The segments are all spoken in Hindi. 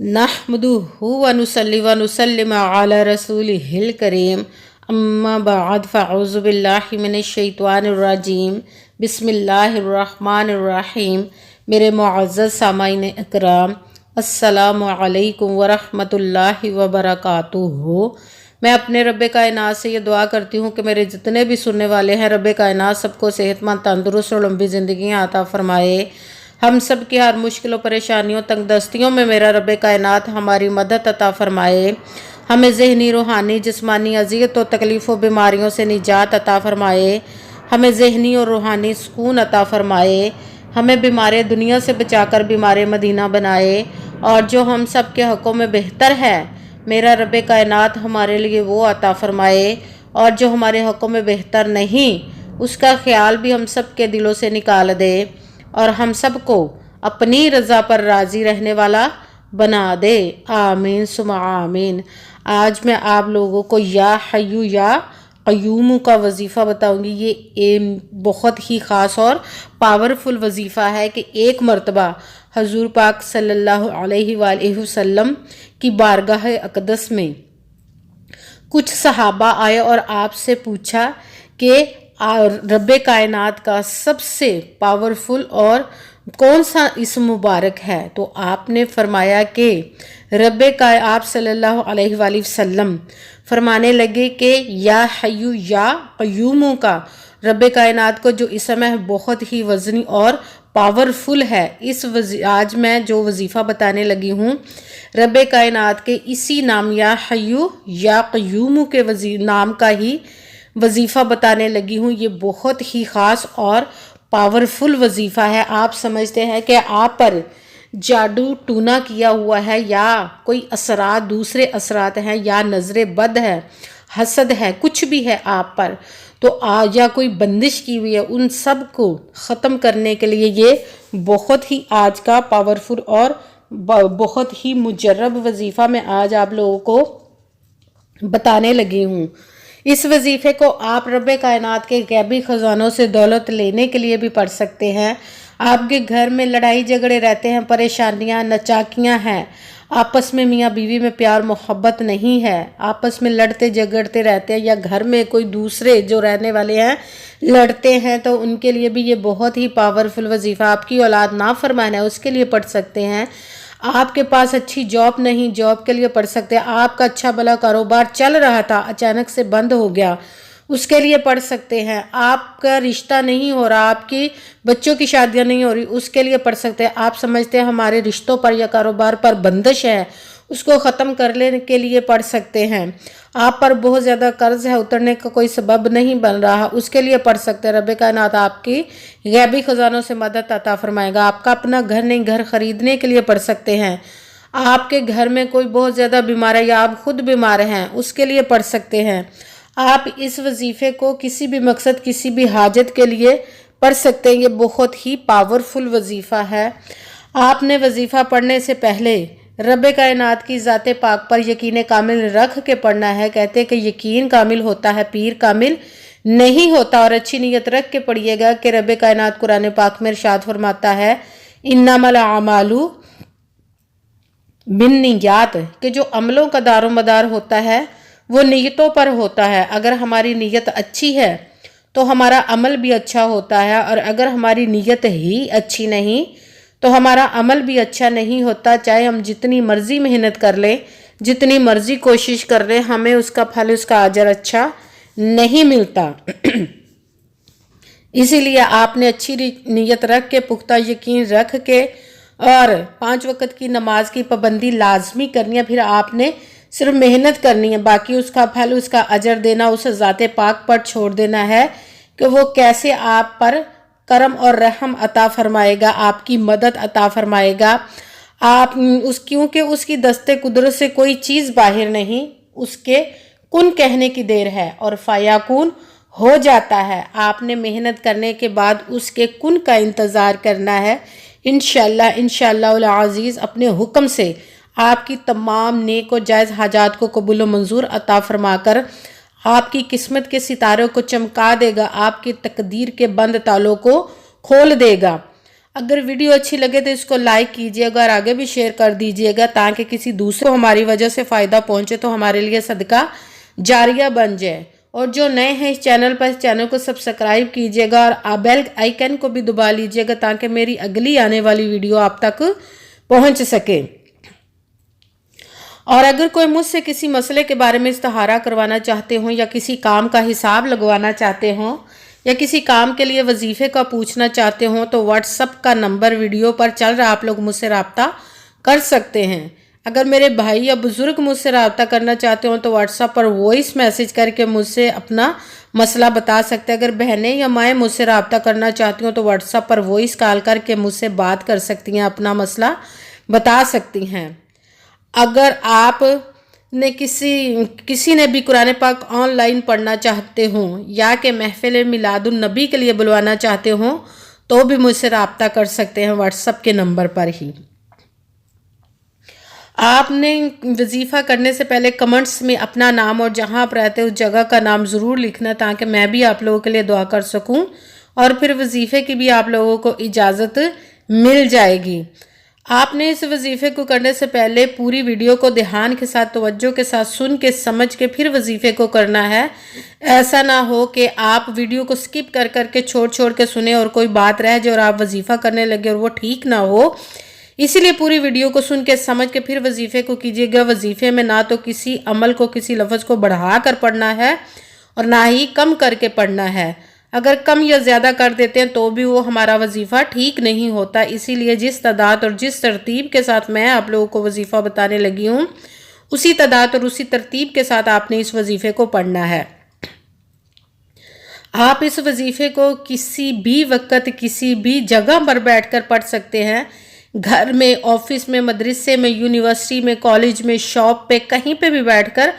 नहमदुहु व नुसल्ली व नुसल्लिम अला रसूलिहिल करीम अम्मा बाद फ़अऊज़ु बिल्लाहि मिनश्शैतानिर रजीम बिस्मिल्लाहिर्रहमानिर रहीम। मेरे मुअज़्ज़ज़ सामाईन इकराम, अस्सलामु अलैकुम व रहमतुल्लाहि व बरकातुहू। मैं अपने रब्बे कायनात से ये दुआ करती हूँ कि मेरे जितने भी सुनने वाले हैं, रब्बे कायनात सबको सेहतमंद, तंदुरुस्त और लंबी ज़िंदगियाँ अता फ़रमाए। हम सब की हर मुश्किलों, परेशानियों, तंगदस्तियों में मेरा रब्बे कायनात हमारी मदद अता फ़रमाए। हमें ज़हनी, रूहानी, जिस्मानी अज़ियत और तकलीफ़ों, बीमारियों से निजात अता फ़रमाए। हमें ज़हनी और रूहानी सुकून अता फ़रमाए। हमें बीमार दुनिया से बचाकर बीमार मदीना बनाए। और जो हम सब के हक़ों में बेहतर है, मेरा रब्बे कायनात हमारे लिए वो अता फ़रमाए। और जो हमारे हक़ों में बेहतर नहीं, उसका ख्याल भी हम सब के दिलों से निकाल दे और हम सबको अपनी रज़ा पर राज़ी रहने वाला बना दे। आमीन सुमा आमीन। आज मैं आप लोगों को या हय्यू या क़य्यूम का वजीफ़ा बताऊंगी। ये बहुत ही ख़ास और पावरफुल वजीफ़ा है कि एक मरतबा हजूर पाक सल्लल्लाहु अलैहि वसल्लम की बारगाह अक़दस में कुछ सहाबा आए और आपसे पूछा कि रब्बे कायनात का सबसे पावरफुल और कौन सा इस्म मुबारक है। तो आपने फरमाया कि आप सल्लल्लाहु अलैहि वसल्लम फरमाने लगे कि या हय्यू या क़य्यूम का रब्बे कायनात को जो इस्म है बहुत ही वज़नी और पावरफुल है। आज मैं जो वजीफ़ा बताने लगी हूँ, रब्बे कायनात के इसी नाम या हय्यू या क़य्यूम के नाम का ही वजीफ़ा बताने लगी हूँ। ये बहुत ही ख़ास और पावरफुल वजीफ़ा है। आप समझते हैं कि आप पर जादू टूना किया हुआ है, या कोई असरात, दूसरे असरात हैं, या नज़र बद है, हसद है, कुछ भी है आप पर, तो या कोई बंदिश की हुई है, उन सब को ख़त्म करने के लिए ये बहुत ही आज का पावरफुल और बहुत ही मुजर्रब वजीफ़ा मैं आज आप लोगों को बताने लगी हूँ। इस वजीफ़े को आप रब्बे कायनात के गैबी ख़जानों से दौलत लेने के लिए भी पढ़ सकते हैं। आपके घर में लड़ाई झगड़े रहते हैं, परेशानियां, नचाकियां हैं, आपस में मियाँ बीवी में प्यार मोहब्बत नहीं है, आपस में लड़ते झगड़ते रहते हैं, या घर में कोई दूसरे जो रहने वाले हैं लड़ते हैं, तो उनके लिए भी ये बहुत ही पावरफुल वजीफ़ा। आपकी औलाद नाफरमान है, उसके लिए पढ़ सकते हैं। आपके पास अच्छी जॉब नहीं, जॉब के लिए पढ़ सकते हैं। आपका अच्छा भला कारोबार चल रहा था, अचानक से बंद हो गया, उसके लिए पढ़ सकते हैं। आपका रिश्ता नहीं हो रहा, आपकी बच्चों की शादियां नहीं हो रही, उसके लिए पढ़ सकते हैं। आप समझते हैं हमारे रिश्तों पर या कारोबार पर बंदिश है, उसको ख़त्म कर लेने के लिए पढ़ सकते हैं। आप पर बहुत ज़्यादा कर्ज है, उतरने का कोई सबब नहीं बन रहा, उसके लिए पढ़ सकते हैं। रब्बे कायनात आपकी गैबी ख़जानों से मदद अता फरमाएगा। आपका अपना घर नहीं, घर ख़रीदने के लिए पढ़ सकते हैं। आपके घर में कोई बहुत ज़्यादा बीमार है, या आप खुद बीमार हैं, उसके लिए पढ़ सकते हैं। आप इस वजीफ़े को किसी भी मकसद, किसी भी हाजत के लिए पढ़ सकते हैं। ये बहुत ही पावरफुल वजीफ़ा है। आपने वजीफ़ा पढ़ने से पहले रब्बे कायनात की ज़ाते पाक पर यकीन कामिल रख के पढ़ना है। कहते हैं कि यकीन कामिल होता है, पीर कामिल नहीं होता। और अच्छी नीयत रख के पढ़िएगा कि रब्बे कायनात कुरान पाक में इरशाद फरमाता है, इन्नमल आमालू बिन्नियात, कि जो अमलों का दारोमदार होता है वो नीयतों पर होता है। अगर हमारी नीयत अच्छी है तो हमारा अमल भी अच्छा होता है, और अगर हमारी नीयत ही अच्छी नहीं तो हमारा अमल भी अच्छा नहीं होता। चाहे हम जितनी मर्जी मेहनत कर लें, जितनी मर्जी कोशिश कर लें, हमें उसका फल, उसका अजर अच्छा नहीं मिलता। इसीलिए आपने अच्छी नीयत रख के, पुख्ता यकीन रख के, और 5 वक़्त की नमाज की पाबंदी लाजमी करनी है। फिर आपने सिर्फ मेहनत करनी है, बाकी उसका फल, उसका अजर देना उस ज़ाते पाक पर छोड़ देना है कि वो कैसे आप पर करम और रहम अता फरमाएगा, आपकी मदद अता फरमाएगा। आप क्योंकि उसकी दस्ते कुदरत से कोई चीज़ बाहर नहीं, उसके कुन कहने की देर है और फ़याकुन हो जाता है। आपने मेहनत करने के बाद उसके कुन का इंतज़ार करना है। इंशाअल्लाह अज़ीज़ अपने हुक्म से आपकी तमाम नेक और जायज़ हाजात को कबूल मंजूर अता फरमाकर आपकी किस्मत के सितारों को चमका देगा, आपकी तकदीर के बंद तालों को खोल देगा। अगर वीडियो अच्छी लगे तो इसको लाइक कीजिएगा और आगे भी शेयर कर दीजिएगा ताकि किसी दूसरे को हमारी वजह से फ़ायदा पहुंचे तो हमारे लिए सदका जारिया बन जाए। और जो नए हैं इस चैनल पर, इस चैनल को सब्सक्राइब कीजिएगा और बेल आइकन को भी दबा लीजिएगा ताकि मेरी अगली आने वाली वीडियो आप तक पहुंच सके। और अगर कोई मुझसे किसी मसले के बारे में इस्तिहारा करवाना चाहते हो या किसी काम का हिसाब लगवाना चाहते हो या किसी काम के लिए वजीफ़े का पूछना चाहते हो तो व्हाट्सअप का नंबर वीडियो पर चल रहा, आप लोग मुझसे रब्ता कर सकते हैं। अगर मेरे भाई या बुज़ुर्ग मुझसे रब्ता करना चाहते हो तो व्हाट्सअप पर वॉइस मैसेज करके मुझसे अपना मसला बता सकते हैं। अगर बहनें या माएँ मुझसे रब्ता करना चाहती हो तो व्हाट्सअप पर वॉइस कॉल करके मुझसे बात कर सकती हैं, अपना मसला बता सकती हैं। अगर आप ने किसी ने भी कुरान पाक ऑनलाइन पढ़ना चाहते हो या कि महफिल मिलादुन नबी के लिए बुलवाना चाहते हो तो भी मुझसे रब्ता कर सकते हैं व्हाट्सएप के नंबर पर ही। आपने वजीफ़ा करने से पहले कमेंट्स में अपना नाम और जहां आप रहते हो उस जगह का नाम ज़रूर लिखना ताकि मैं भी आप लोगों के लिए दुआ कर सकूं और फिर वजीफ़े की भी आप लोगों को इजाज़त मिल जाएगी। आपने इस वजीफ़े को करने से पहले पूरी वीडियो को ध्यान के साथ, तवज्जो के साथ सुन के समझ के फिर वजीफ़े को करना है। ऐसा ना हो कि आप वीडियो को स्किप कर करके छोड़ के सुने और कोई बात रह जाए और आप वजीफ़ा करने लगे और वो ठीक ना हो। इसीलिए पूरी वीडियो को सुन के समझ के फिर वजीफ़े को कीजिएगा। वजीफ़े में ना तो किसी अमल को, किसी लफ्ज़ को बढ़ा कर पढ़ना है और ना ही कम करके पढ़ना है। अगर कम या ज़्यादा कर देते हैं तो भी वो हमारा वजीफ़ा ठीक नहीं होता। इसीलिए जिस तादाद और जिस तरतीब के साथ मैं आप लोगों को वजीफ़ा बताने लगी हूँ उसी तादाद और उसी तरतीब के साथ आपने इस वजीफ़े को पढ़ना है। आप इस वजीफ़े को किसी भी वक्त किसी भी जगह पर बैठकर पढ़ सकते हैं। घर में, ऑफिस में, मदरसे में, यूनिवर्सिटी में, कॉलेज में, शॉप पे, कहीं पे भी बैठकर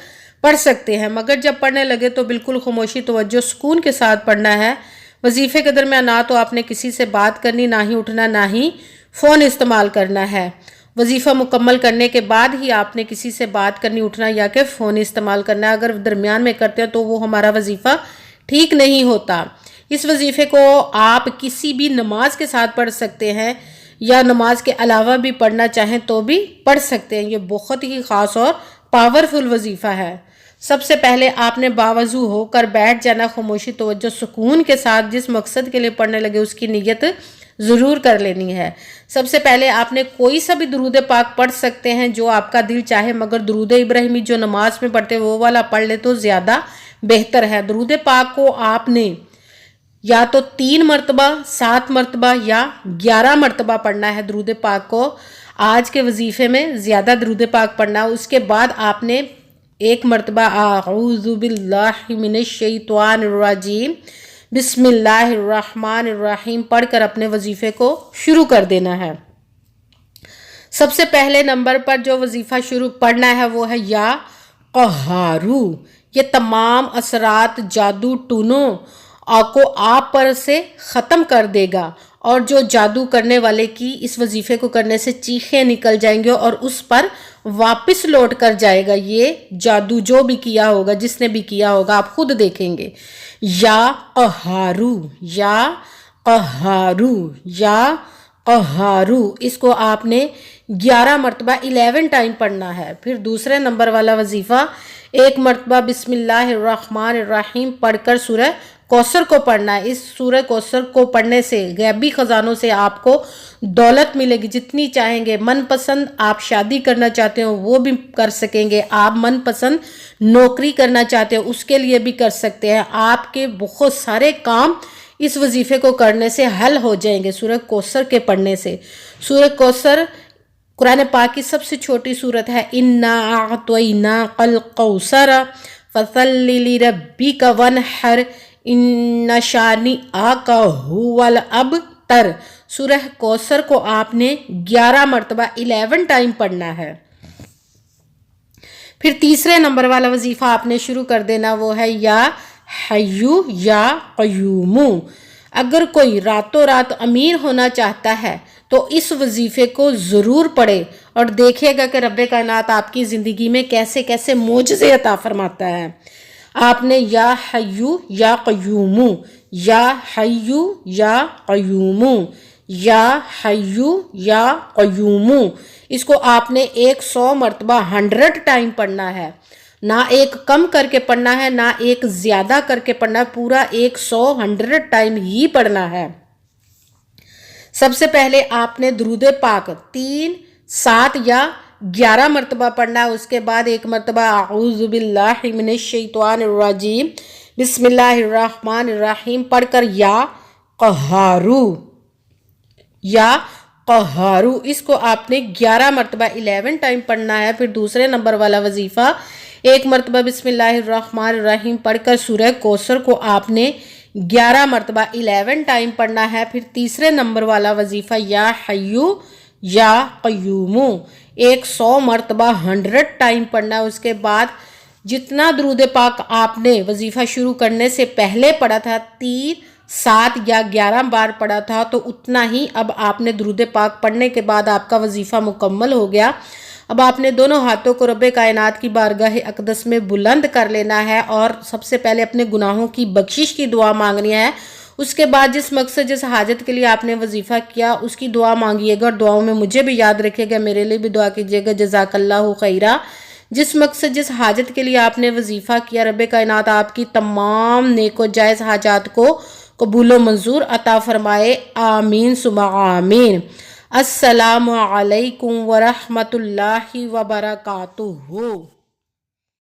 पढ़ सकते हैं। मगर जब पढ़ने लगे तो बिल्कुल खामोशी, तवज्जो, सुकून के साथ पढ़ना है। वजीफ़े के दरमियान ना तो आपने किसी से बात करनी, ना ही उठना, ना ही फ़ोन इस्तेमाल करना है। वजीफ़ा मुकम्मल करने के बाद ही आपने किसी से बात करनी, उठना या कि फ़ोन इस्तेमाल करना है। अगर दरमियान में करते हैं तो वो हमारा वजीफ़ा ठीक नहीं होता। इस वजीफ़े को आप किसी भी नमाज के साथ पढ़ सकते हैं या नमाज के अलावा भी पढ़ना चाहें तो भी पढ़ सकते हैं। ये बहुत ही ख़ास और पावरफुल वजीफ़ा है। सबसे पहले आपने बावजू होकर बैठ जाना, खामोशी, तवज्जो, सुकून के साथ जिस मकसद के लिए पढ़ने लगे उसकी नीयत ज़रूर कर लेनी है। सबसे पहले आपने कोई सा भी दुरूद पाक पढ़ सकते हैं जो आपका दिल चाहे, मगर दुरूद इब्राहिमी जो नमाज में पढ़ते वो वाला पढ़ ले तो ज़्यादा बेहतर है। दुरूद पाक को आपने या तो 3 मरतबा, 7 मरतबा या 11 मरतबा पढ़ना है। दुरूद पाक को आज के वजीफ़े में ज़्यादा दुरूद पाक पढ़ना। उसके बाद आपने 1 मरतबा आऊज़ु बिल्लाहि मिनश शैतानिर रजीम बिस्मिल्लाहिर्रहमानिर्रहीम पढ़कर अपने वजीफ़े को शुरू कर देना है। सबसे पहले नंबर पर जो वजीफ़ा शुरू पढ़ना है वो है या क़हारू। ये तमाम असरात, जादू टूनों को आप पर से ख़त्म कर देगा और जो जादू करने वाले की इस वजीफ़े को करने से चीखें निकल जाएंगे और उस पर वापस लौट कर जाएगा। ये जादू जो भी किया होगा, जिसने भी किया होगा, आप खुद देखेंगे। या क़हारू, या क़हारू, या क़हारू, इसको आपने 11 मरतबा 11 टाइम पढ़ना है। फिर दूसरे नंबर वाला वजीफ़ा 1 मरतबा बिस्मिल्लाहिर्रहमानिर्रहीम पढ़कर सूरह कौसर को पढ़ना है। इस सूरह कौसर को पढ़ने से गैबी ख़जानों से आपको दौलत मिलेगी, जितनी चाहेंगे। मनपसंद आप शादी करना चाहते हो वो भी कर सकेंगे। आप मनपसंद नौकरी करना चाहते हो उसके लिए भी कर सकते हैं। आपके बहुत सारे काम इस वजीफ़े को करने से हल हो जाएंगे सूरह कौसर के पढ़ने से। सूरह कौसर कुरान पाक की सबसे छोटी सूरत है। इन्ना अअतैना कल कौसर फसल्लि लिरब्बिका वनहर इन्ना शानी आका हुवल अबतर। सूरह कौसर को आपने 11 मरतबा 11 टाइम पढ़ना है। फिर तीसरे नंबर वाला वजीफ़ा आपने शुरू कर देना, वो है या हय्यू या क़य्यूमू। अगर कोई रातों रात अमीर होना चाहता है तो इस वजीफ़े को ज़रूर पढ़े और देखिएगा कि रब्बे कायनात आपकी ज़िंदगी में कैसे कैसे मोजज़े अता फरमाता है। आपने या हय्यू या क़य्यूमू, या हय्यू या क़य्यूमू, या हय्यू या क़य्यूमू। इसको आपने 100 मरतबा 100 टाइम पढ़ना है, ना एक कम करके पढ़ना है ना एक ज़्यादा करके पढ़ना है, पूरा 100 टाइम ही पढ़ना है। सबसे पहले आपने दुरूद पाक 3, 7 या 11 मरतबा पढ़ना है। उसके बाद एक मरतबा अऊज़ु बिल्लाहि मिनश शैतानिर रजीम बिस्मिल्लाहिर्रहमानिर्रहीम पढ़कर या क़हारू इसको आपने 11 मरतबा 11 टाइम पढ़ना है। फिर दूसरे नंबर वाला वजीफ़ा एक मरतबा बिस्मिल्लाहिर्रहमानिर्रहीम पढ़कर सूरह कौसर को आपने 11 मरतबा 11 टाइम पढ़ना है। फिर तीसरे नंबर वाला वजीफ़ा या हय्यू या क़य्यूमू 100 मरतबा 100 टाइम पढ़ना है। उसके बाद जितना दुरूद पाक आपने वजीफ़ा शुरू करने से पहले पढ़ा था 3, 7 या 11 बार पढ़ा था, तो उतना ही अब आपने दुरूद पाक पढ़ने के बाद आपका वजीफ़ा मुकम्मल हो गया। अब आपने दोनों हाथों को रब्बे कायनात की बारगाह अक़दस में बुलंद कर लेना है और सबसे पहले अपने गुनाहों की बख्शिश की दुआ मांगनी है। उसके बाद जिस मकसद जिस हाजत के लिए आपने वजीफ़ा किया उसकी दुआ मांगिएगा और दुआओं में मुझे भी याद रखिएगा, मेरे लिए भी दुआ कीजिएगा। जज़ाकल्लाहु खैरा। जिस मकसद जिस हाजत के लिए आपने वजीफ़ा किया रब्बे कायनात आपकी तमाम नेको जायज़ हाजात को कबूल मंजूर अता फरमाए। आमीन सुमा आमीन। अस्सलामु अलैकुम वरहमतुल्लाहि वबरकातुहू।